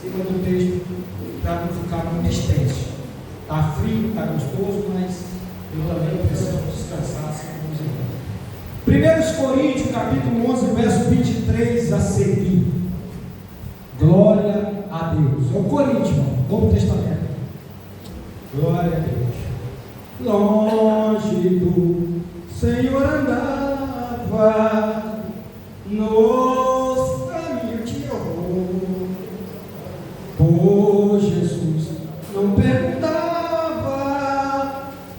cima do texto, para não ficar muito extenso. Está frio, está gostoso, mas eu também preciso descansar, assim como os irmãos. 1 Coríntios, capítulo 11, verso 23 a seguir. Glória a Deus. É o Coríntios, Novo Testamento. Glória a Deus. Longe do Senhor andava, nos caminhos de horror, por Jesus não perguntava,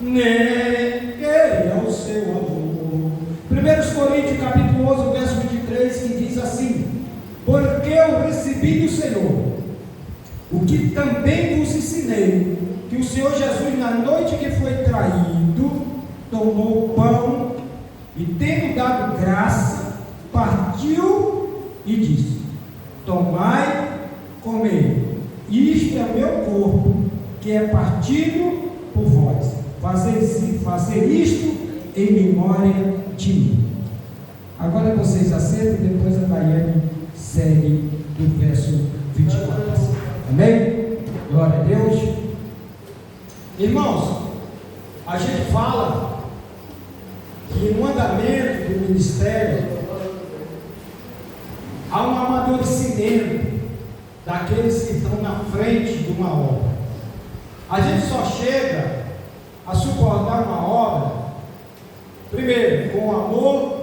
nem queria o seu amor. 1 Coríntios capítulo 11, verso 23, que diz assim: porque eu recebi do Senhor o que também vos ensinei, que o Senhor Jesus, na noite que foi traído, tomou o pão e, tendo dado graça, partiu e disse: tomai, comei, isto é o meu corpo, que é partido por vós. Fazer isto em memória de mim. Agora vocês aceitam, depois a Daiane segue do verso 24. Amém? Glória a Deus. Irmãos, a gente fala que no andamento do ministério há um amadurecimento daqueles que estão na frente de uma obra. A gente só chega a suportar uma obra, primeiro, com amor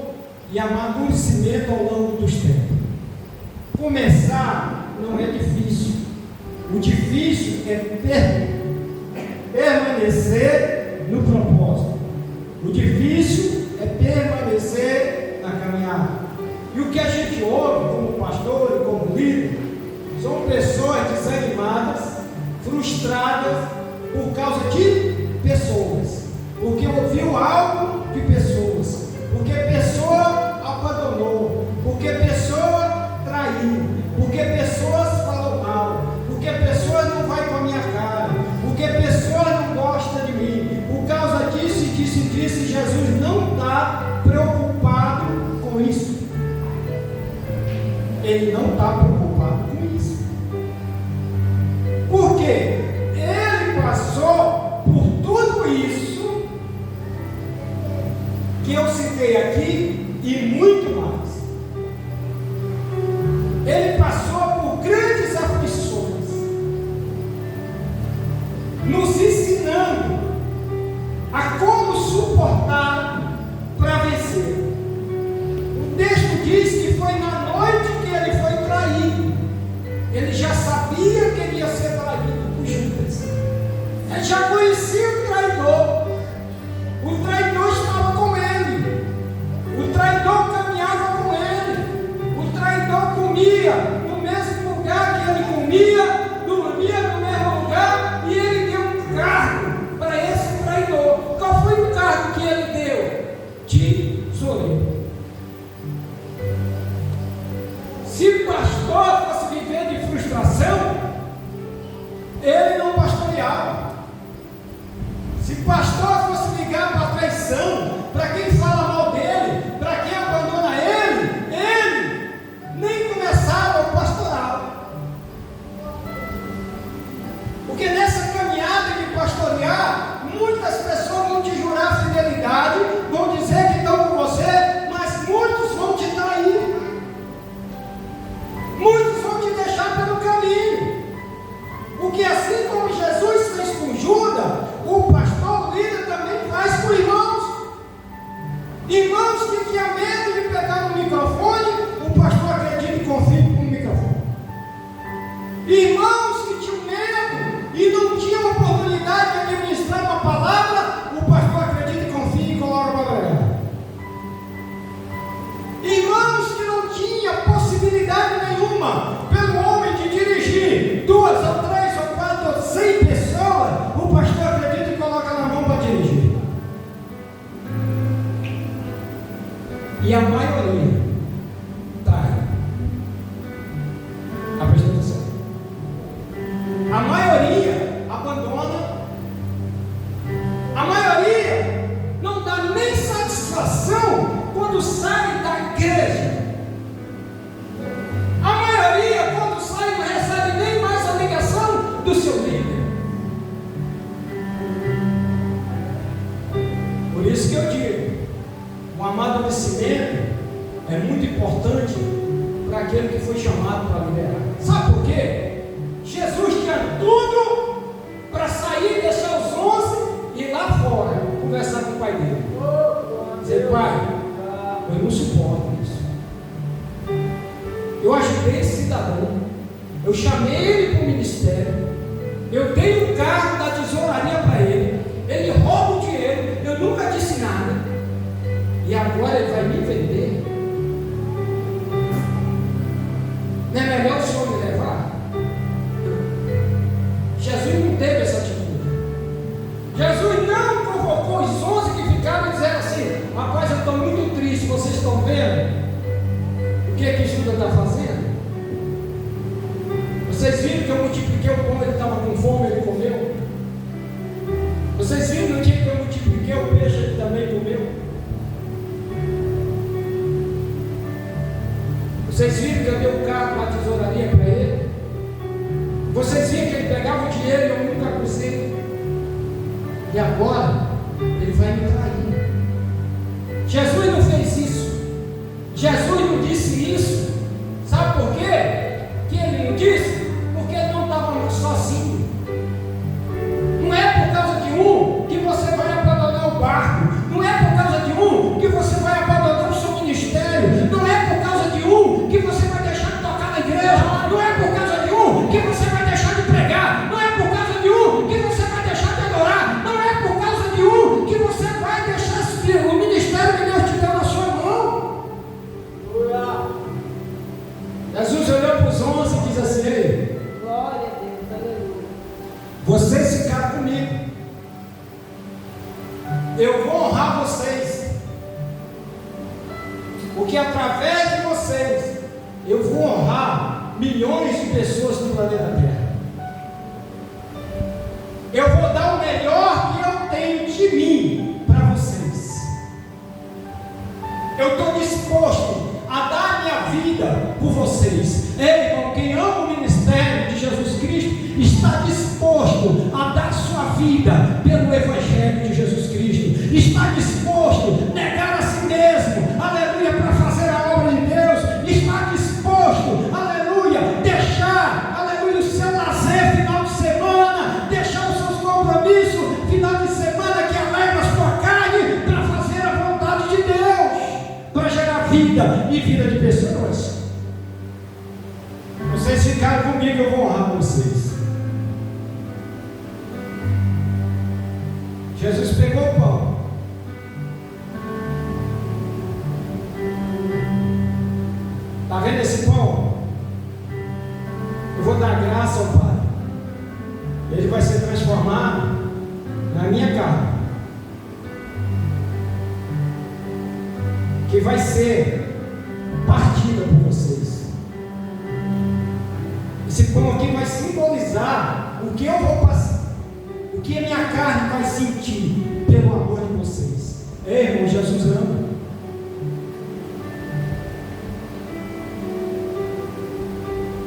e amadurecimento ao longo dos tempos. Começar não é difícil. O difícil é permanecer no propósito. O difícil é permanecer na caminhada. E o que a gente ouve como pastor e como líder são pessoas desanimadas, frustradas por causa de pessoas, porque ouviu algo de pessoas, porque pessoa abandonou, porque pessoa traiu, porque pessoas falou mal, porque pessoas não vai com a minha cara, porque pessoas não gosta de mim. Por causa disso, disse, Jesus não está preocupado com isso. Ele não está preocupado com isso. Por quê? Ele passou por tudo isso que eu citei aqui e muito mais. Ele passou por grandes aflições, nos ensinando a como suportar para vencer. O texto diz que foi na noite que ele foi traído. Ele já sabia que ele ia ser traído por Judas. Ele já conhecia o traidor. O traidor estava com ele. O traidor caminhava com ele. O traidor comia no mesmo lugar que ele comia, dormia no mesmo lugar, e ele deu um cargo para esse traidor. Qual foi o cargo que ele deu? Tesoureiro. Se o pastor fosse viver de frustração, ele não pastoreava. Se o pastor fosse ligar para a traição, para quem fala mal dele, para quem abandona ele nem começava o pastoral. Porque nessa caminhada de pastorear, muitas pessoas vão te jurar fidelidade, vão dizer que estão com você, mas muitos vão te trair. Muitos vão te deixar pelo caminho. Porque assim como Jesus fez com Judas, o pastor, o líder, também faz com irmãos. Irmãos que tinham medo de pegar no microfone, o pastor acredita e confia no microfone. Irmãos que tinham medo e não tinham oportunidade de administrar uma palavra, o pastor acredita e confia e coloca para pregar. Irmãos que não tinham possibilidade nenhuma pelo homem de dirigir 2 ou 3 ou 4 ou 100 pessoas, o pastor acredita e coloca na mão para dirigir. E a maioria trai. Presta atenção. A maioria abandona. A maioria não dá nem satisfação quando sai da igreja. A maioria, quando sai, não recebe nem mais importante para aquele que foi chamado para liderar. Sabe por quê? Jesus tinha tudo para sair e deixar os 11 e ir lá fora conversar com o pai dele. Dizer: pai, eu não suporto isso. Eu ajudei esse cidadão, eu chamei ele para o ministério, eu dei um cargo da tesouraria para ele, ele rouba o dinheiro, eu nunca disse nada, e agora ele vai me vender. Não é melhor o senhor me levar? Jesus não teve essa atitude. Jesus não provocou os 11 que ficaram e disseram assim: rapaz, eu estou muito triste, vocês estão vendo o que Judas está fazendo? Vocês viram que eu multipliquei o pão, ele estava com fome, ele comeu? Vocês viram no dia que eu multipliquei o peixe, ele também comeu? Vocês viram que eu dei o carro na tesouraria para ele? Vocês viram que ele pegava o dinheiro e eu nunca acusei? E agora ele vai me trair. Jesus não fez isso. Jesus não disse isso. Sabe por quê que ele não disse? Porque ele não estava sozinho. Não é por causa de um que você vai abandonar o barco. Não é por causa de um que você vai abandonar o seu ministério. Não é por causa de um que você vai deixar de tocar na igreja. Não é por causa de um que você vai deixar de pregar. Não é por causa de um que você vai deixar de adorar. Não é por causa de um que você vai deixar o ministério que Deus te deu na sua mão. Jesus olhou para os 11 e diz assim: ei, glória a Deus, aleluia. Vocês ficaram comigo, eu vou honrar vocês, porque através de vocês eu vou honrar milhões de pessoas no planeta Terra. Eu vou dar o melhor que eu tenho de mim para vocês. Eu estou disposto a dar a minha vida por vocês. Ei, irmão, quem ama o ministério de Jesus Cristo está disposto a dar sua vida pelo Evangelho de Jesus Cristo. Está disposto a negar a si mesmo, aleluia, para fazer a obra de Deus. Está disposto, aleluia, deixar, aleluia, o seu lazer final de semana, deixar os seus compromissos final de semana que alegra a sua carne para fazer a vontade de Deus, para gerar vida e vida de pessoas. Vocês ficaram comigo, eu vou honrar vocês. Jesus pegou o pão, está vendo esse pão? Eu vou dar graça ao Pai, ele vai ser transformado na minha carne, que vai ser partida por vocês. Esse pão aqui vai simbolizar o que eu vou passar, o que a minha carne vai sentir pelo amor de vocês. Ei, irmão, Jesus ama.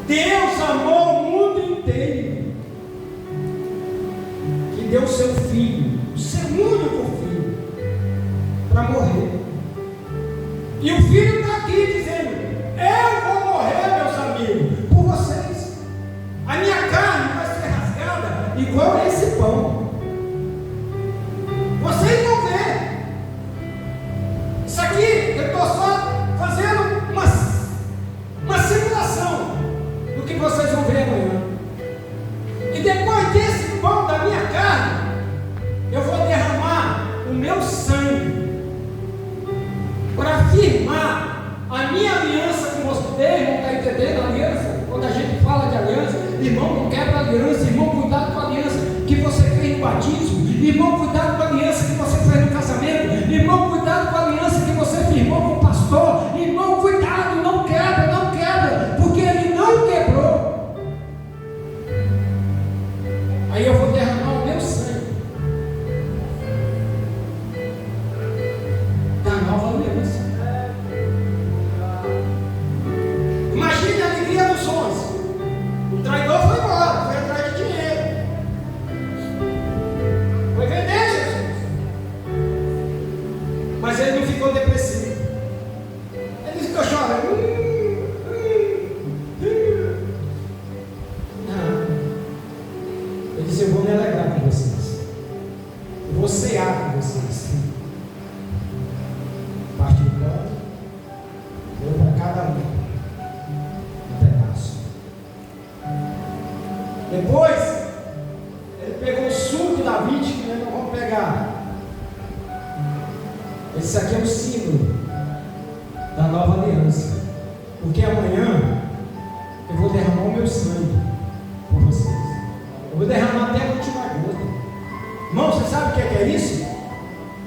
Deus amou o mundo inteiro, que deu o seu filho, o seu único filho, para morrer. E o filho está aqui dizendo: eu vou morrer, meus amigos, por vocês. A minha carne vai ser rasgada igual a esse pão. Vocês vão ver. Isso aqui eu estou só fazendo uma simulação do que vocês vão ver amanhã. E depois desse pão da minha carne, eu vou derramar o meu sangue para firmar a minha aliança com você. Ei, irmão, está entendendo a aliança? Quando a gente fala de aliança, irmão, não quebra a aliança. Irmão, cuidado com a aliança que você fez no batismo. Irmão, cuidado com a aliança que você fez no casamento. Irmão, cuidado com a aliança que você firmou com o pastor. Irmão, cuidado, não quebra, porque ele não quebrou. Aí eu vou derramar o meu sangue da nova aliança. Imagine a alegria dos 11. O traidor foi embora, foi atrás de dinheiro, foi vender Jesus. Depois, ele pegou o suco da vítima, né? Nós vamos pegar. Esse aqui é o símbolo da nova aliança. Porque amanhã eu vou derramar o meu sangue por vocês. Eu vou derramar até a última gota. Irmão, você sabe o que é isso?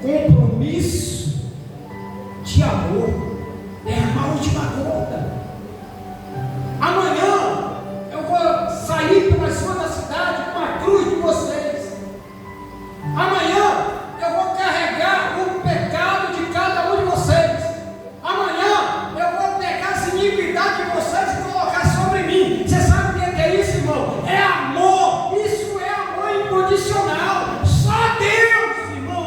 Compromisso de amor. Derramar a última gota. Amanhã eu vou sair pelas ruas da cidade com a cruz de vocês. Amanhã eu vou carregar o pecado de cada um de vocês. Amanhã eu vou pegar essa iniquidade de vocês e colocar sobre mim. Você sabe o que é isso, irmão? É amor. Isso é amor incondicional. Só Deus, irmão.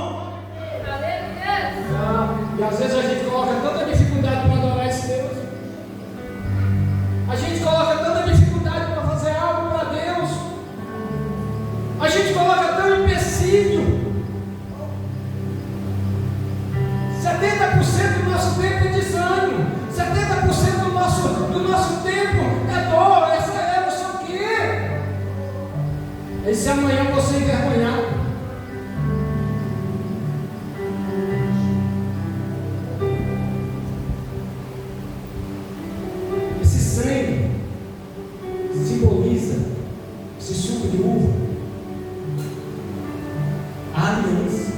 E às vezes a gente coloca tanta dificuldade para adorar esse Deus. A gente coloca tanta dificuldade para fazer algo para Deus. A gente coloca tão empecilho. 70% do nosso tempo é desânimo. 70% do nosso tempo é dor. É não sei o quê. Esse amanhã eu vou ser envergonhado. Esse sangue simboliza esse suco de uva, a aliança.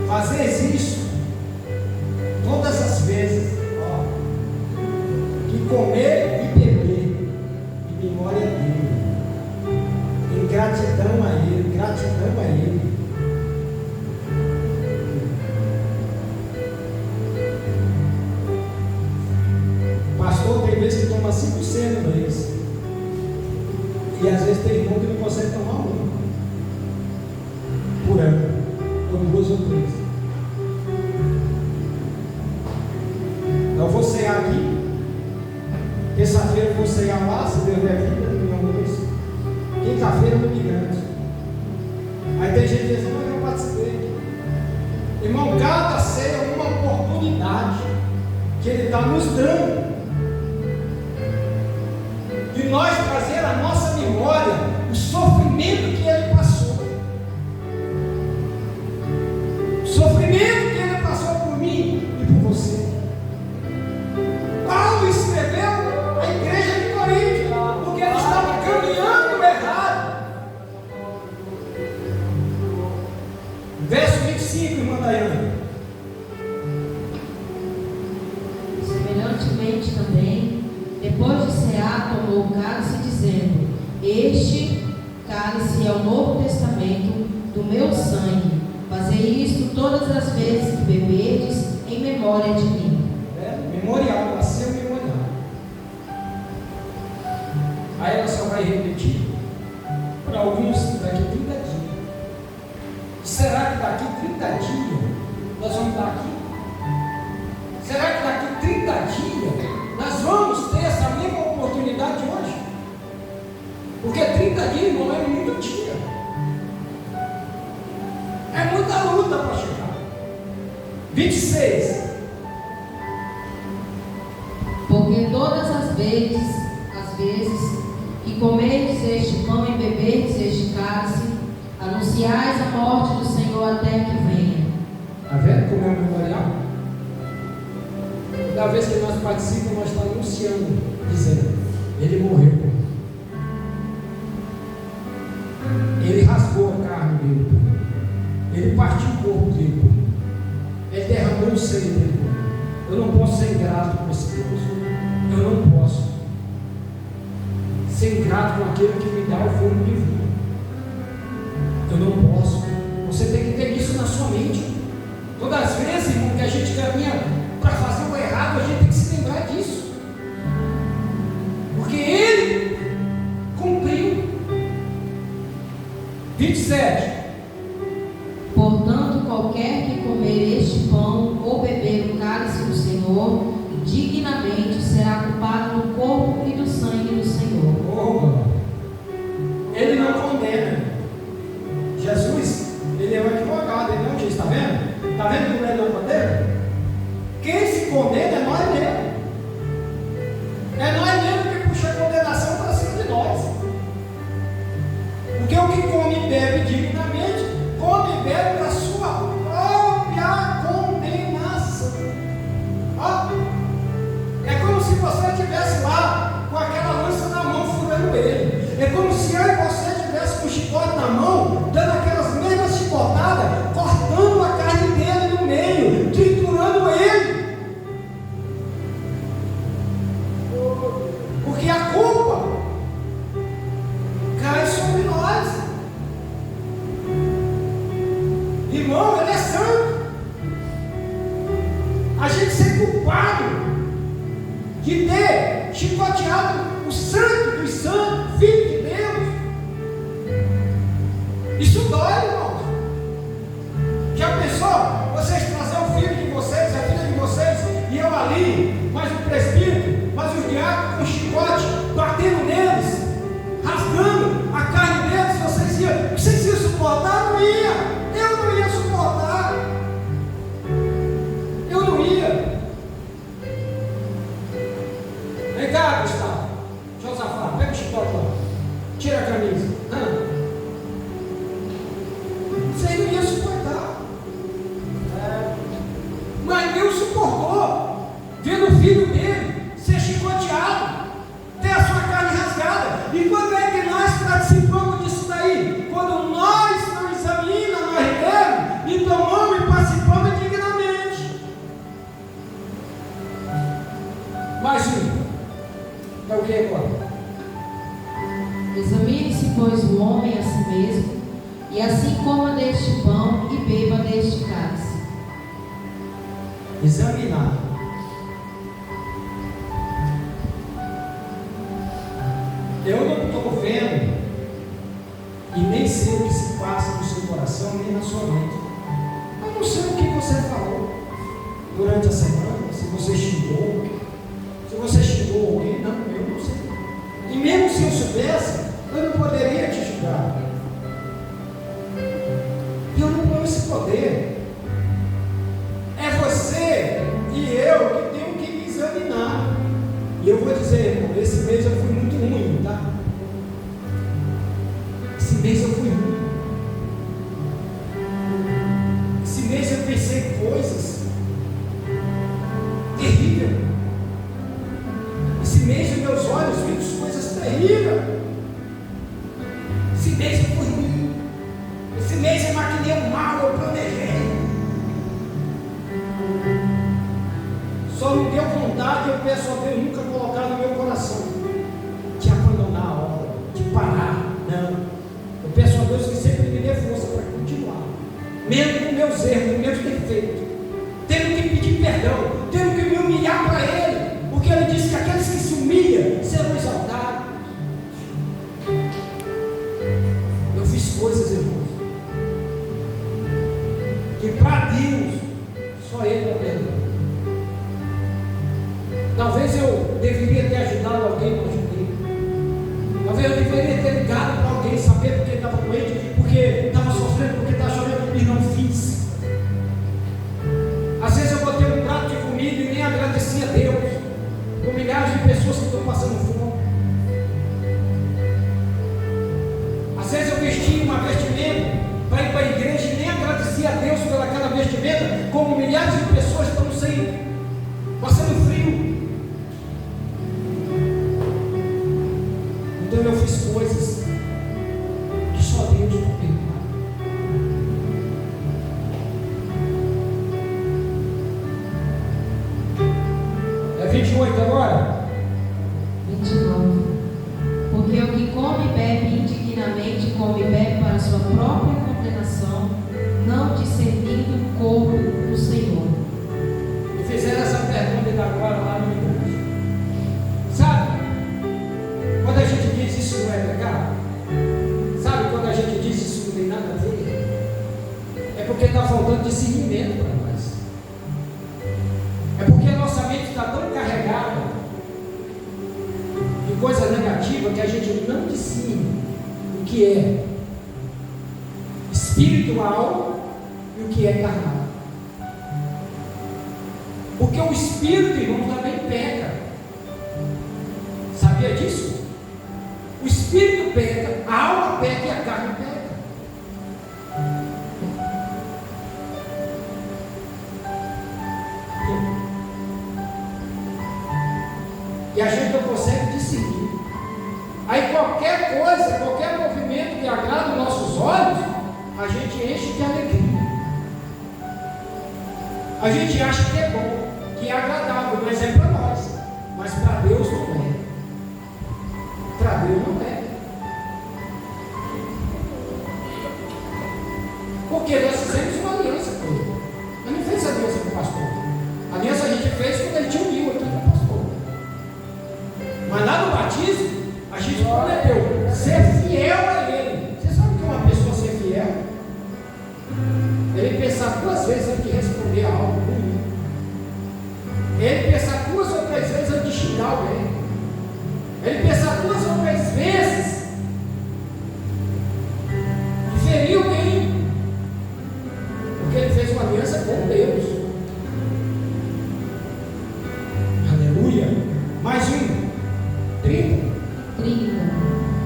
Fazer isso todas as vezes, que comer e beber em memória dele, em gratidão a ele, gratidão a ele. Pastor tem vezes que toma 5% no mês, e às vezes tem irmão que não consegue tomar um por ano, ou 2 ou 3. Eu vou cear aqui. Terça-feira eu vou cear lá, se Deus der vida, no meu almoço. Quinta-feira eu me garanto. Aí tem gente que diz, não, eu participei. Irmão, cada ceia é uma oportunidade que Ele está nos dando de nós trazer à nossa memória o sofrimento que Ele passou. O sofrimento que Ele passou por mim e por você. Paulo escreveu a igreja de Corinto, porque ele estava caminhando errado. Verso 25, irmã Daiane. Semelhantemente também, depois de cear, tomou o cálice, dizendo: Este cálice é o Novo Testamento do meu sangue. Fazei isto todas as vezes que beberdes, em memória de mim. Memorial, nasceu memorial. Aí ela só vai repetir para alguns daqui 30 dias. Será que daqui 30 dias nós vamos estar aqui? Será que daqui 30 dias nós vamos ter essa mesma oportunidade de hoje? Porque 30 dias, irmão, é muito dia. É muita luta para chegar. 26. Porque todas as vezes que comerdes este pão e beberdes este cálice, anunciais a morte do Senhor até que venha. Está vendo como é o memorial? Toda vez que nós participamos, nós estamos anunciando, dizendo: Ele morreu por mim. Ele rasgou a carne dele por mim. Ele partiu o corpo dele por mim. Ele derramou o sangue dele por mim. Eu não posso ser ingrato com esse Deus. Eu não posso ser ingrato com aquele que me dá o fogo de vida. Eu não posso. Você tem que ter isso na sua mente. Todas as vezes, irmão, que a gente caminha para fazer o errado, a gente tem que se lembrar disso. Porque Ele cumpriu. 27. Portanto, qualquer que comer este pão ou beber o cálice do Senhor, dignamente será culpado do corpo e do sangue do Senhor. Oh, de ter chicoteado o santo dos santos, filho de Deus. Isso dói, irmão. Já pensou? Vocês trazer o filho de vocês, a filha de vocês, e eu ali, mais o presbítero, mais os diáconos com chicote, batendo neles, rasgando a carne deles, vocês iam suportar? Não ia. Eu não ia suportar. Eu não ia. Vem cá, Gustavo. Josafá, pega o chicote lá. Tira a camisa. Você não ia suportar. Mas Deus suportou, vendo o filho dele ser chicoteado, ter a sua carne rasgada. E quando é que nós participamos disso daí? Quando nós não examinamos, nós lemos e tomamos e participamos dignamente. Mais um. É o que agora? Examine-se, pois, o homem a si mesmo, e assim coma deste pão e beba deste cálice. Examinar. Eu não estou vendo e nem sei o que se passa no seu coração nem na sua mente. Eu não sei o que você falou durante a semana, se você xingou, alguém. Não, eu não sei. E mesmo se eu soubesse, eu não poderia te julgar. E eu não tenho esse poder. É você e eu que temos que me examinar. E eu vou dizer, irmão, esse mês eu fui muito ruim, tá? Esse mês eu fui ruim. Esse mês eu pensei coisas terríveis. Esse mês os meus olhos viram coisas terríveis. Esse mês eu fui ruim. Esse mês eu maquinei o mal, eu planejei. Só me deu vontade, eu peço a Deus nunca colocar no meu coração de abandonar a obra, de parar. Não. Eu peço a Deus que sempre me dê força para continuar. Mesmo com meus erros, com meus defeitos. Tendo que pedir perdão, tendo que me humilhar para Ele. Porque Ele disse que aqueles que se humilham serão exaltados. Eu fiz coisas, irmãos, que para Deus só Ele é perdoar. Talvez eu deveria ter ajudado alguém, não ajudei. Talvez eu deveria ter ligado para alguém, saber porque estava doente, porque estava sofrendo, porque estava chorando, e não fiz. Às vezes eu botei um prato de comida e nem agradeci a Deus, com milhares de pessoas que estão passando fome. Às vezes eu vesti uma vestimenta para ir para a igreja e nem agradeci a Deus pelaquela vestimenta, como milhares de pessoas estão passando frio. Então eu fiz coisas que só Deus pode perdoar. É 28 agora? 29. Porque o que come e bebe indignamente, come e bebe para sua própria condenação, não discernindo o corpo do Senhor. Me fizeram essa pergunta ainda agora lá no igreja. Sabe? Quando a gente diz isso não é pecado? Sabe quando a gente diz isso não tem nada a ver? É porque está faltando discernimento para nós. É porque a nossa mente está tão carregada de coisa negativa que a gente não discerne o que é espiritual e o que é carnal. Porque o espírito, irmão, também peca. Sabia disso? O espírito peca, a alma peca e a carne peca. E a gente não consegue discernir. Aí qualquer coisa, qualquer movimento que agrada os nossos olhos, a gente enche de alegria. A gente acha que é bom, que é agradável, mas é para nós. Mas para Deus não é. Para Deus não é. Porque nós fizemos uma aliança com Ele. Mas não fez aliança com o pastor. A aliança a gente fez quando ele te uniu aqui com o pastor. batismo, a gente prometeu ser fiel a Ele. Você sabe que uma pessoa ser fiel? Ele pensar 2 vezes antes de responder a algo ruim. Ele pensar 2 ou 3 vezes antes de xingar alguém. Ele pensar 2 ou 3 vezes de ferir alguém. Porque ele fez uma aliança com Deus. Aleluia. Mais um. 30.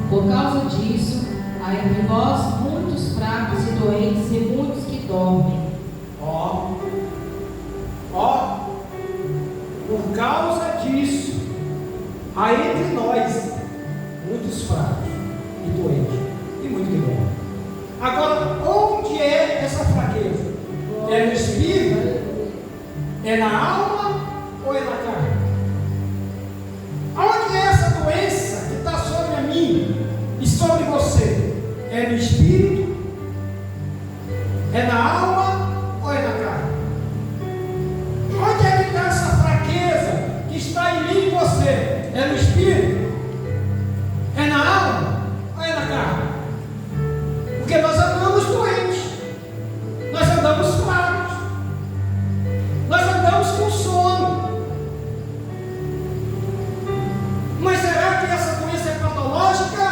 Por causa disso, há entre vós muitos fracos e doentes e muitos que dormem. Por causa disso, há entre nós muitos fracos e doentes e muito que dormem. Agora, onde é essa fraqueza? É no espírito? É na alma ou é na carne? Aonde é essa doença que está sobre a mim e sobre você? É no espírito? É na alma ou é na carne? Onde é que está essa fraqueza que está em mim e você? É no espírito? É na alma ou é na carne? Porque nós andamos doentes, nós andamos fracos, nós andamos com sono. Mas será que essa doença é patológica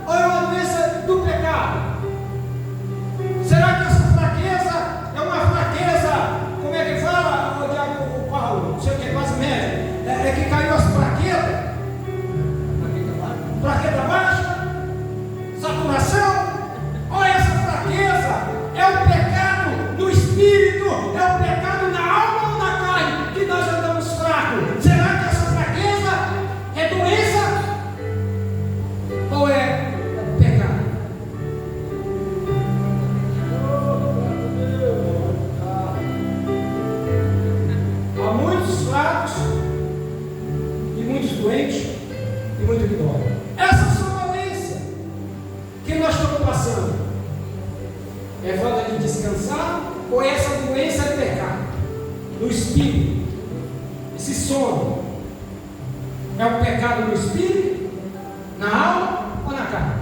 ou é uma doença do pecado? Será que essa fraqueza é uma fraqueza, como é que fala o Paulo, não sei o que, quase médio, é que caiu as plaquetas? Plaqueta baixa? Saturação? Ou essa fraqueza é o pecado no espírito, é o pecado na alma ou na carne, que nós andamos fracos? Será que essa fraqueza é doença ou é pecado? Há muitos fracos e muitos doentes e muito que dormem. Essas são a doença que nós estamos passando. É falta de descansar ou essa doença é pecado? No espírito, esse sono é o pecado no espírito, na alma ou na carne?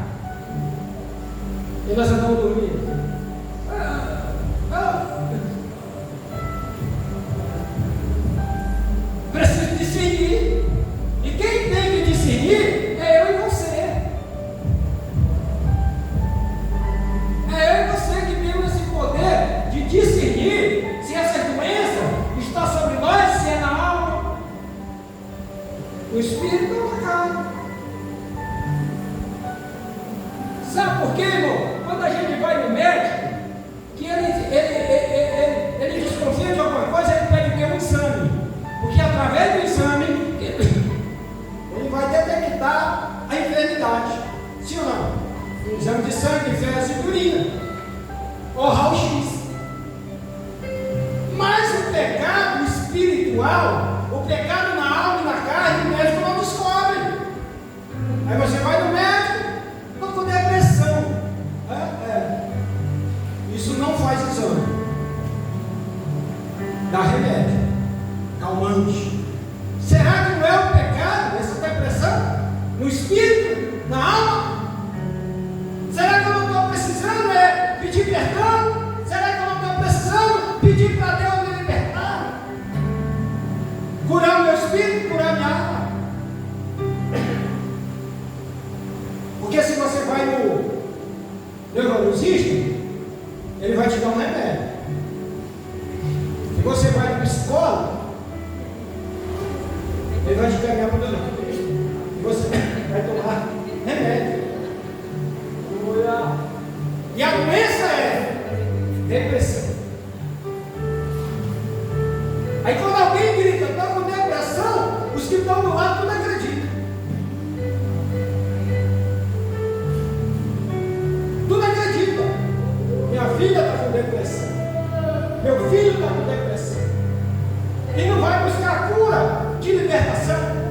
E nós andamos dormindo. Preciso discernir. E quem tem que discernir é eu e você. É eu e você que temos esse poder de discernir se essa doença está sobre nós, se é na alma, no espírito ou na carne. Sabe por quê, irmão? Quando a gente vai no médico, que ele desconfia de alguma coisa, ele pede o quê? Um exame. Porque através do exame, ele vai detectar a enfermidade. Sim ou não? Sim. Exame de sangue, fezes e urina. Ou raio-x. Mas o pecado espiritual, o pecado na alma e na carne, o médico não descobre. Aí você vai no médico, estou com depressão. Isso não faz exame. Dá remédio, calmante. Será que não é o pecado, essa depressão? No espírito? Na alma? Será que eu não estou precisando pedir perdão? Será que eu não estou precisando pedir para Deus me libertar? Curar o meu espírito, curar minha alma? Porque se você vai no neurologista, ele vai te dar um remédio. Se você vai no psicólogo, ele vai te caminhar para o neurologista. E você vai tomar remédio. E a doença é depressão. Aí quando alguém grita, está com depressão, os que estão do lado tudo acreditam. Tudo acredita. Minha filha está com depressão. Meu filho está com depressão. E não vai buscar a cura de libertação.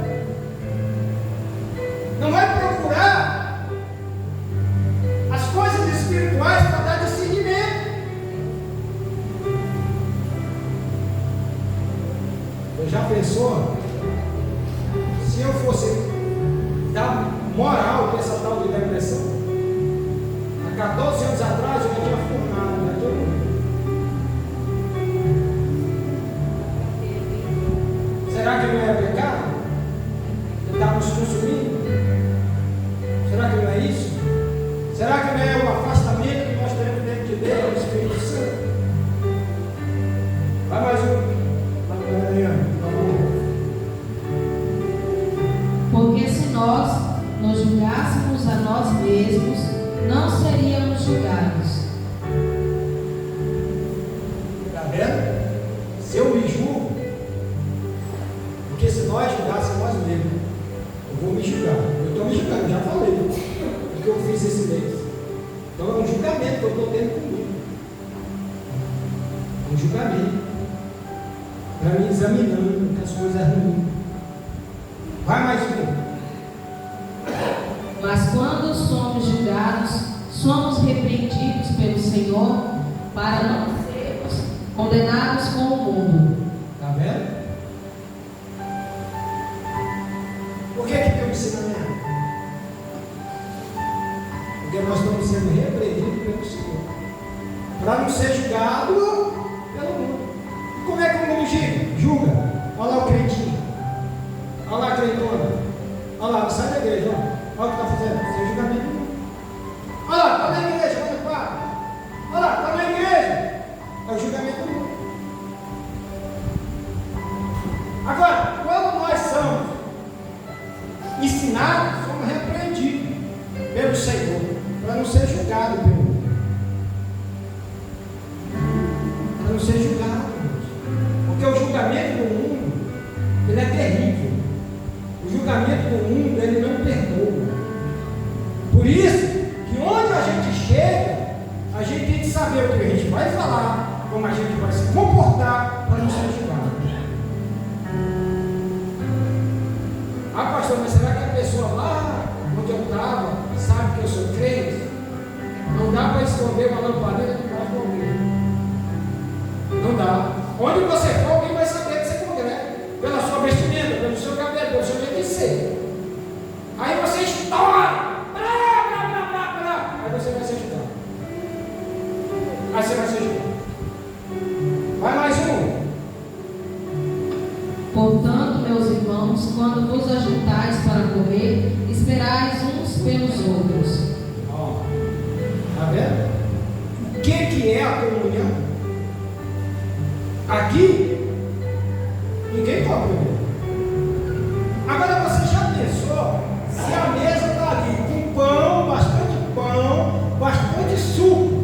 mesmos, não seríamos julgados. Está vendo? Se eu me julgo, porque se nós julgássemos nós mesmos, eu vou me julgar. Eu estou me julgando, já falei o que eu fiz esse mês. Então é um julgamento que eu estou tendo comigo. Um julgamento. Para me examinando as coisas ruins. Vai mais um. Mas quando somos julgados, somos repreendidos pelo Senhor para não sermos condenados com o mundo. Está vendo? Por que tem um ensinamento? Porque nós estamos sendo repreendidos pelo Senhor. Para não ser julgado pelo mundo. Como é que o mundo julga? Olha lá o crentinho. Olha lá a crentona. Olha lá, sai da igreja. Olha o que está fazendo. Isso é julgamento do mundo. Olha lá, está na igreja. Olha lá, está na igreja. É o julgamento do mundo. Agora, quando nós somos ensinados, somos repreendidos pelo Senhor, para não ser julgado pelo mundo. Para não ser julgado. Porque o julgamento do mundo, ele é terrível. O julgamento do mundo, ele não perdoa. Por isso, que onde a gente chega, a gente tem que saber o que a gente vai falar, como a gente vai se comportar, para não ser julgado. Ah, pastor, mas será que a pessoa lá onde eu estava sabe que eu sou crente? Não dá para esconder uma lamparina de baixo do ouvido. Não dá. Onde você for, alguém vai saber que você congrega. Pela sua vestimenta, pelo seu cabelo, pelo seu jeito de ser. Aí você estoura. Aí você vai ser julgado. Aí você vai ser julgado. Vai mais um. Portanto, meus irmãos, quando vos ajuntais para comer, esperais uns pelos outros. Está vendo? O que é a comunhão? Aqui, ninguém come comigo. Agora você já pensou se a mesa está ali com pão, bastante suco,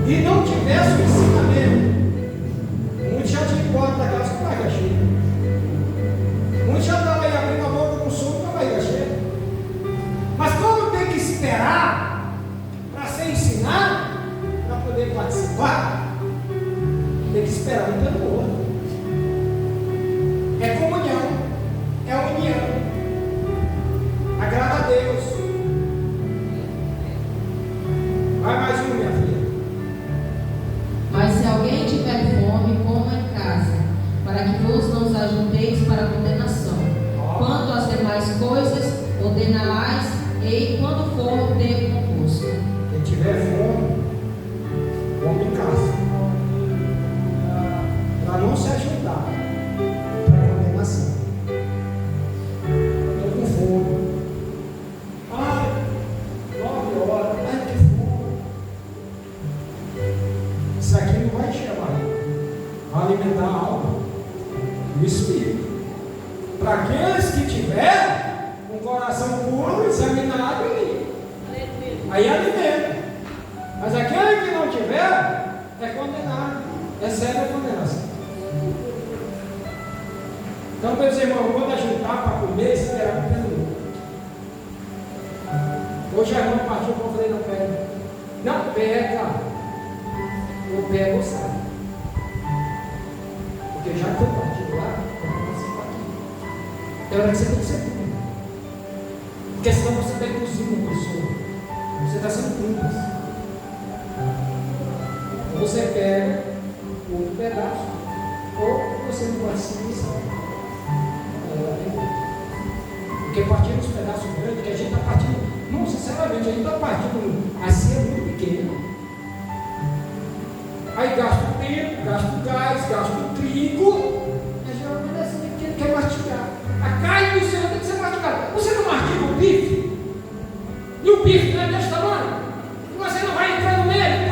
e não tivesse o ensinamento? Muitos já tinham embora da casa com a barriga cheia. Muitos já estavam aí abrindo a boca com suco com a barriga cheia. Mas como tem que esperar para ser ensinado, para poder participar, tem que esperar um pelo outro. É comunhão, é união. Agrada a Deus. Vai mais um, minha filha. Mas se alguém tiver fome, coma em casa, para que vos não ajunteis para condenação. Quanto às demais coisas, ordenai-as, e quando for, dê convosco. Quem tiver fome, come em casa. Para não se ajudar para condenação. Estou com fome. Ai, 9 horas. Ai, que fome. Isso aqui não vai encher a barriga. Vai alimentar a alma e o espírito. Para aqueles que tiverem um coração puro, examinado e limpo. Aí alimenta. Mas aquele que não tiver, é condenado. Recebe a condenação. Então, meus irmãos, quando ajuntar para comer, esperar um pelo outro. Hoje a irmã partiu, eu falei, não pega. Não pega. Ou pega ou sai. Porque já que eu parti lá, eu vou participar aqui. É hora que você tem que ser cúmplice. Porque senão você está induzindo uma pessoa. Você está sendo cúmplice. Ou você pega outro pedaço, ou você não participa e sai. Porque partindo os pedaços grandes, que a gente está partindo, não, sinceramente, a gente está partindo assim, é muito pequeno. Aí gasta o tempo, gasta o gás, gasta o trigo, mas geralmente é assim que ele quer mastigar. A carne do Senhor tem que ser mastigada. Você não mastiga o bife? E o bife não é desse tamanho? E você não vai entrando nele,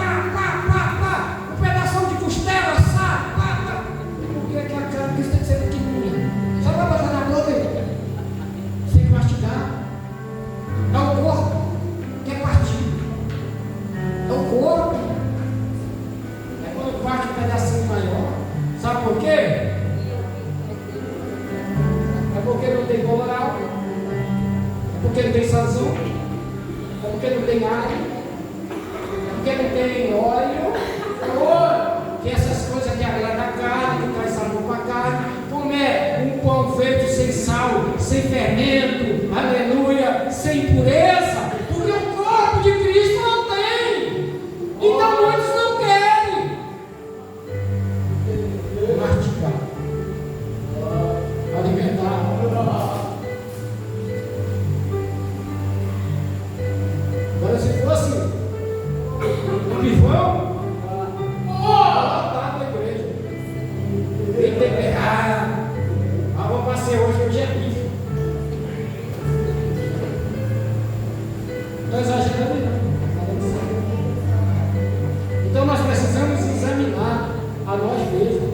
um pedaço de costela, assado, porque aquela carne tem que ser pequenininha. Só para botar na boca aí. Tem que mastigar. É o corpo. porque não tem sazão, é porque não tem ar, porque não tem óleo, que essas coisas que agradam a carne, que traz sabor para a carne. Comer um pão feito sem sal, sem fermento, aleluia, sem impureza, porque o corpo de Cristo não tem. Então muitos não querem mastigar, alimentar. Agora, se fosse um bifão, lotado a igreja, bem temperado. Vou passear hoje é bife. Estou exagerando, não. Então nós precisamos examinar a nós mesmos.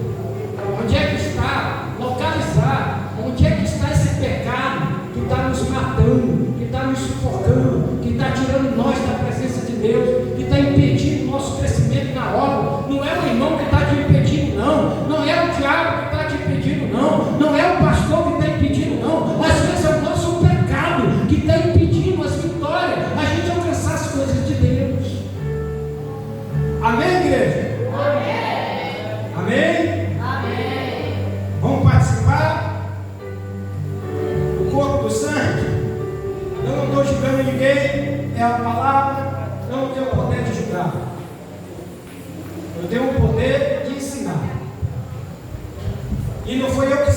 Onde é que está? Localizar. Onde é que está esse pecado que está nos matando, que está nos sufocando, que está tirando nós da presença de Deus, que está impedindo o nosso crescimento na obra? Não é o irmão que está te impedindo, não. Não é o diabo que está te impedindo, não. Não é o pastor que está impedindo, não. Às vezes é o nosso pecado que está impedindo as vitórias, a gente alcançar as coisas de Deus. Amém, igreja? Amém? Amém? Amém. Vamos participar do corpo do sangue? Eu não estou julgando ninguém, é a palavra, eu não tenho o poder de julgar. Eu tenho o poder de ensinar. E não foi eu que